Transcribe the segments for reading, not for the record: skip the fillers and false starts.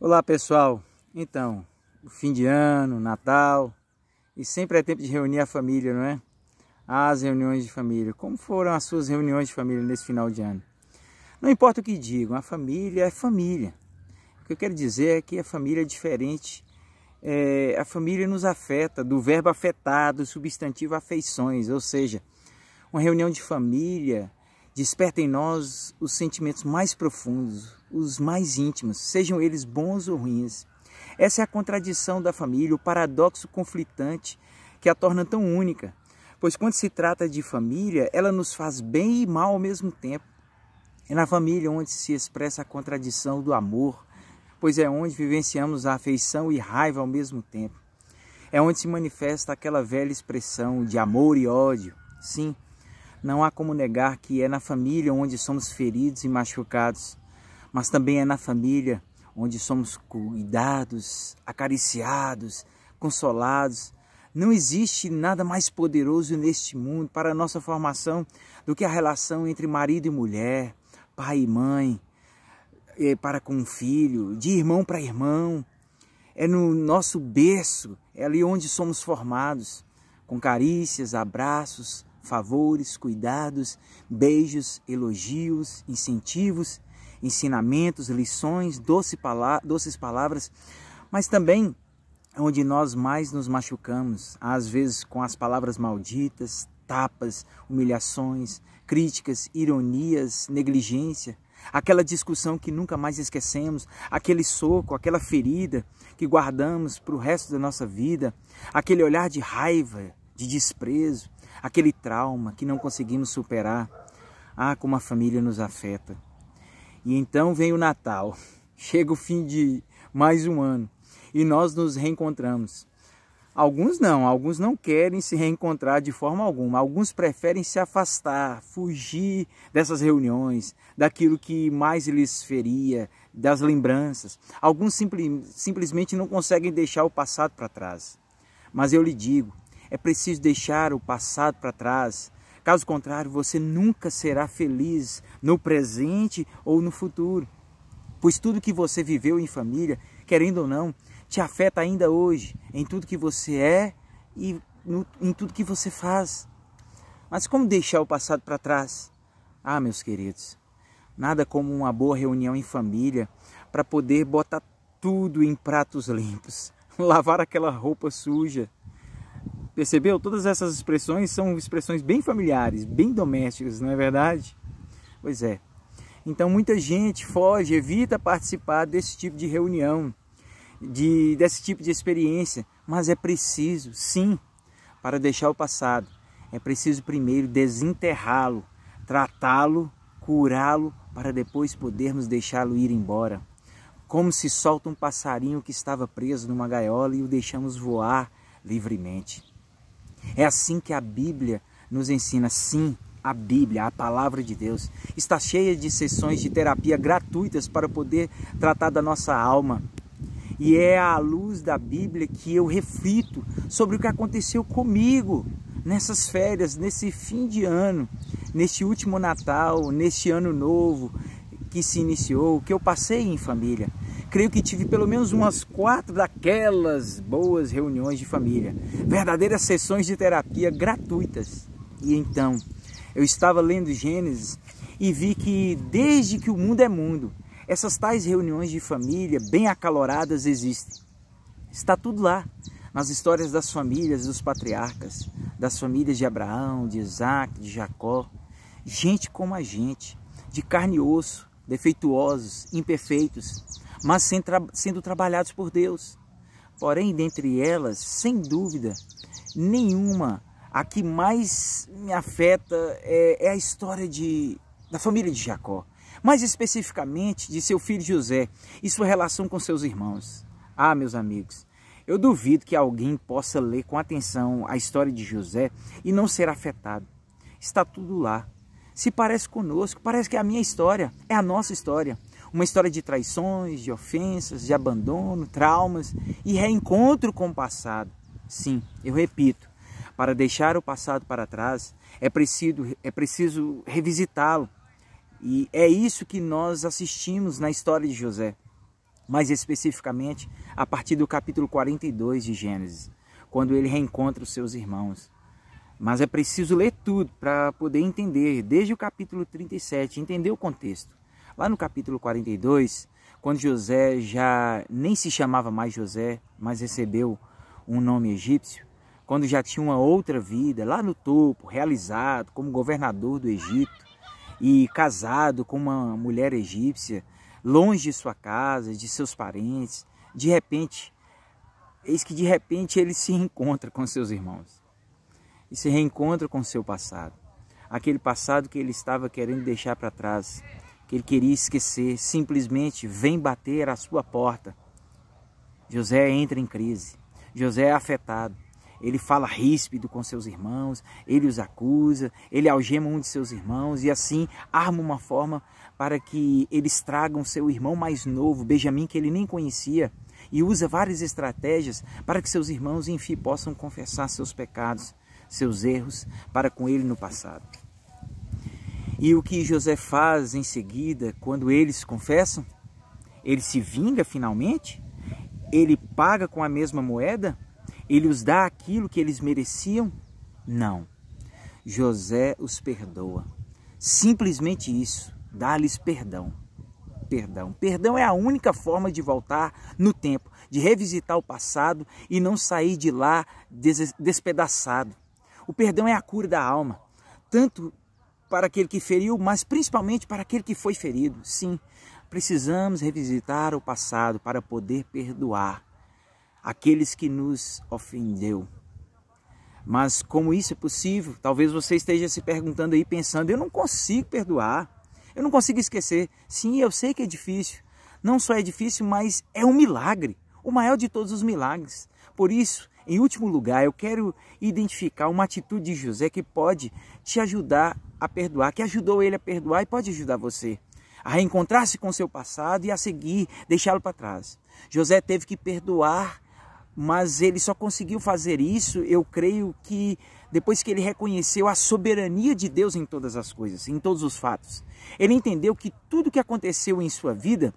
Olá pessoal, então, o fim de ano, Natal, e sempre é tempo de reunir a família, não é? As reuniões de família. Como foram as suas reuniões de família nesse final de ano? Não importa o que digam, a família é família. O que eu quero dizer é que a família é diferente. A família nos afeta, do verbo afetar, do substantivo afeições, ou seja, uma reunião de família desperta em nós os sentimentos mais profundos, os mais íntimos, sejam eles bons ou ruins. Essa é a contradição da família, o paradoxo conflitante que a torna tão única, pois quando se trata de família, ela nos faz bem e mal ao mesmo tempo. É na família onde se expressa a contradição do amor, pois é onde vivenciamos a afeição e raiva ao mesmo tempo. É onde se manifesta aquela velha expressão de amor e ódio. Sim, não há como negar que é na família onde somos feridos e machucados, mas também é na família onde somos cuidados, acariciados, consolados. Não existe nada mais poderoso neste mundo para a nossa formação do que a relação entre marido e mulher, pai e mãe, para com o filho, de irmão para irmão. É no nosso berço, é ali onde somos formados, com carícias, abraços, favores, cuidados, beijos, elogios, incentivos, ensinamentos, lições, doces palavras, mas também onde nós mais nos machucamos, às vezes com as palavras malditas, tapas, humilhações, críticas, ironias, negligência, aquela discussão que nunca mais esquecemos, aquele soco, aquela ferida que guardamos para o resto da nossa vida, aquele olhar de raiva, de desprezo, aquele trauma que não conseguimos superar. Ah, como a família nos afeta. E então vem o Natal, chega o fim de mais um ano e nós nos reencontramos. Alguns não querem se reencontrar de forma alguma. Alguns preferem se afastar, fugir dessas reuniões, daquilo que mais lhes feria, das lembranças. Alguns simplesmente não conseguem deixar o passado para trás. Mas eu lhe digo, é preciso deixar o passado para trás. Caso contrário, você nunca será feliz no presente ou no futuro. Pois tudo que você viveu em família, querendo ou não, te afeta ainda hoje, em tudo que você é e em tudo que você faz. Mas como deixar o passado para trás? Ah, meus queridos, nada como uma boa reunião em família para poder botar tudo em pratos limpos, lavar aquela roupa suja. Percebeu? Todas essas expressões são expressões bem familiares, bem domésticas, não é verdade? Pois é. Então muita gente foge, evita participar desse tipo de reunião, desse tipo de experiência. Mas é preciso, sim, para deixar o passado, é preciso primeiro desenterrá-lo, tratá-lo, curá-lo, para depois podermos deixá-lo ir embora. Como se solta um passarinho que estava preso numa gaiola e o deixamos voar livremente. É assim que a Bíblia nos ensina. Sim, a Bíblia, a palavra de Deus, está cheia de sessões de terapia gratuitas para poder tratar da nossa alma. E é à luz da Bíblia que eu reflito sobre o que aconteceu comigo nessas férias, nesse fim de ano, neste último Natal, neste ano novo que se iniciou, que eu passei em família. Creio que tive pelo menos umas 4 daquelas boas reuniões de família, verdadeiras sessões de terapia gratuitas. E então, eu estava lendo Gênesis e vi que desde que o mundo é mundo, essas tais reuniões de família bem acaloradas existem. Está tudo lá, nas histórias das famílias dos patriarcas, das famílias de Abraão, de Isaac, de Jacó. Gente como a gente, de carne e osso, defeituosos, imperfeitos, mas sendo trabalhados por Deus. Porém, dentre elas, sem dúvida nenhuma, a que mais me afeta é a história da família de Jacó. Mais especificamente de seu filho José e sua relação com seus irmãos. Ah, meus amigos, eu duvido que alguém possa ler com atenção a história de José e não ser afetado. Está tudo lá. Se parece conosco, parece que é a minha história, é a nossa história. Uma história de traições, de ofensas, de abandono, traumas e reencontro com o passado. Sim, eu repito, para deixar o passado para trás, é preciso revisitá-lo. E é isso que nós assistimos na história de José. mais especificamente a partir do capítulo 42 de Gênesis, quando ele reencontra os seus irmãos. Mas é preciso ler tudo para poder entender, desde o capítulo 37, entender o contexto. Lá no capítulo 42, quando José já nem se chamava mais José, mas recebeu um nome egípcio, quando já tinha uma outra vida, lá no topo, realizado como governador do Egito e casado com uma mulher egípcia, longe de sua casa, de seus parentes, eis que de repente ele se reencontra com seus irmãos e se reencontra com seu passado, aquele passado que ele estava querendo deixar para trás, que ele queria esquecer, simplesmente vem bater à sua porta. José entra em crise, José é afetado, ele fala ríspido com seus irmãos, ele os acusa, ele algema um de seus irmãos e assim arma uma forma para que eles tragam seu irmão mais novo, Benjamim, que ele nem conhecia, e usa várias estratégias para que seus irmãos, enfim, possam confessar seus pecados, seus erros para com ele no passado. E o que José faz em seguida, quando eles confessam? Ele se vinga finalmente? Ele paga com a mesma moeda? Ele os dá aquilo que eles mereciam? Não. José os perdoa. Simplesmente isso, dá-lhes perdão. Perdão é a única forma de voltar no tempo, de revisitar o passado e não sair de lá despedaçado. O perdão é a cura da alma, tanto para aquele que feriu, mas principalmente para aquele que foi ferido. Sim, precisamos revisitar o passado para poder perdoar aqueles que nos ofendeu. Mas como isso é possível? Talvez você esteja se perguntando aí, pensando, eu não consigo perdoar, eu não consigo esquecer. Sim, eu sei que é difícil. Não só é difícil, mas é um milagre, o maior de todos os milagres. Por isso, em último lugar, eu quero identificar uma atitude de José que pode te ajudar a perdoar, que ajudou ele a perdoar e pode ajudar você a reencontrar-se com seu passado e a seguir, deixá-lo para trás. José teve que perdoar, mas ele só conseguiu fazer isso, eu creio que depois que ele reconheceu a soberania de Deus em todas as coisas, em todos os fatos. Ele entendeu que tudo que aconteceu em sua vida,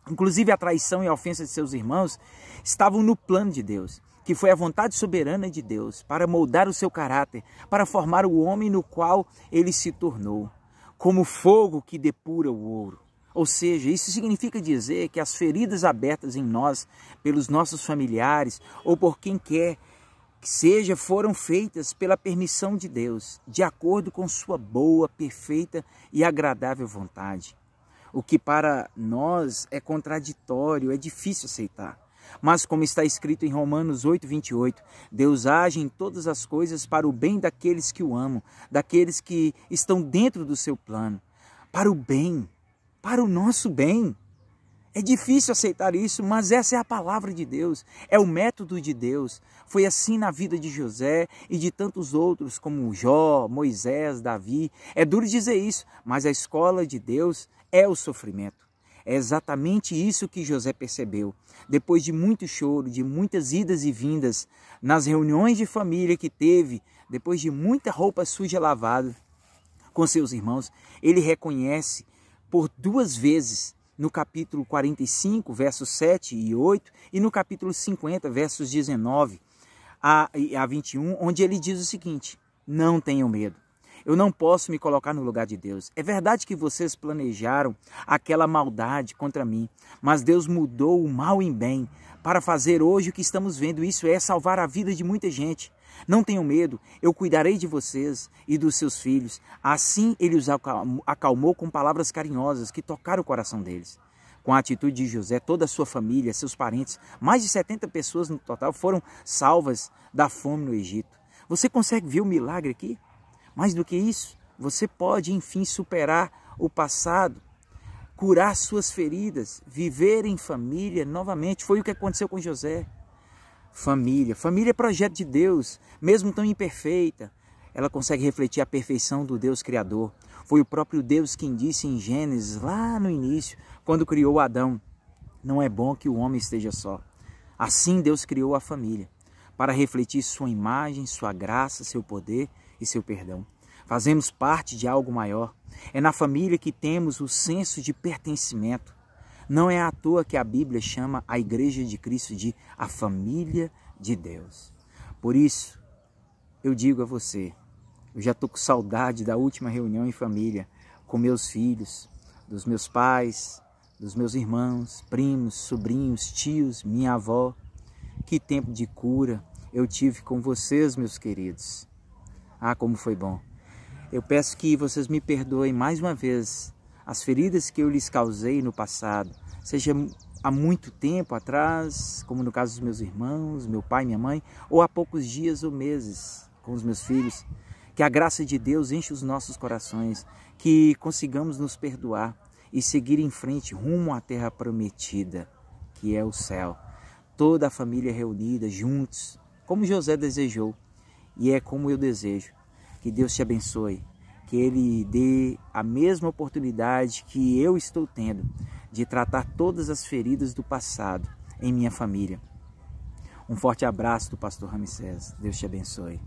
inclusive a traição e a ofensa de seus irmãos, estavam no plano de Deus, que foi a vontade soberana de Deus para moldar o seu caráter, para formar o homem no qual ele se tornou, como fogo que depura o ouro. Ou seja, isso significa dizer que as feridas abertas em nós, pelos nossos familiares ou por quem quer que seja, foram feitas pela permissão de Deus, de acordo com sua boa, perfeita e agradável vontade. O que para nós é contraditório, é difícil aceitar. Mas como está escrito em Romanos 8:28, Deus age em todas as coisas para o bem daqueles que o amam, daqueles que estão dentro do seu plano, para o bem, para o nosso bem. É difícil aceitar isso, mas essa é a palavra de Deus, é o método de Deus. Foi assim na vida de José e de tantos outros como Jó, Moisés, Davi. É duro dizer isso, mas a escola de Deus é o sofrimento. É exatamente isso que José percebeu. Depois de muito choro, de muitas idas e vindas, nas reuniões de família que teve, depois de muita roupa suja lavada com seus irmãos, ele reconhece por 2 vezes, no capítulo 45, versos 7 e 8, e no capítulo 50, versos 19 a 21, onde ele diz o seguinte: não tenham medo. Eu não posso me colocar no lugar de Deus. É verdade que vocês planejaram aquela maldade contra mim, mas Deus mudou o mal em bem para fazer hoje o que estamos vendo. Isso é salvar a vida de muita gente. Não tenham medo, eu cuidarei de vocês e dos seus filhos. Assim ele os acalmou com palavras carinhosas que tocaram o coração deles. Com a atitude de José, toda a sua família, seus parentes, mais de 70 pessoas no total foram salvas da fome no Egito. Você consegue ver o milagre aqui? Mais do que isso, você pode, enfim, superar o passado, curar suas feridas, viver em família novamente. Foi o que aconteceu com José. Família é projeto de Deus, mesmo tão imperfeita, ela consegue refletir a perfeição do Deus Criador. Foi o próprio Deus quem disse em Gênesis, lá no início, quando criou Adão: não é bom que o homem esteja só. Assim Deus criou a família, para refletir sua imagem, sua graça, seu poder e seu perdão. Fazemos parte de algo maior. É na família que temos o senso de pertencimento. Não é à toa que a Bíblia chama a Igreja de Cristo de a família de Deus. Por isso, eu digo a você, eu já estou com saudade da última reunião em família, com meus filhos, dos meus pais, dos meus irmãos, primos, sobrinhos, tios, minha avó. Que tempo de cura eu tive com vocês, meus queridos. Ah, como foi bom. Eu peço que vocês me perdoem mais uma vez as feridas que eu lhes causei no passado, seja há muito tempo atrás, como no caso dos meus irmãos, meu pai, minha mãe, ou há poucos dias ou meses com os meus filhos. Que a graça de Deus enche os nossos corações, que consigamos nos perdoar e seguir em frente rumo à terra prometida, que é o céu. Toda a família reunida, juntos, como José desejou, e é como eu desejo. Que Deus te abençoe, que Ele dê a mesma oportunidade que eu estou tendo de tratar todas as feridas do passado em minha família. Um forte abraço do pastor Ramsés. Deus te abençoe.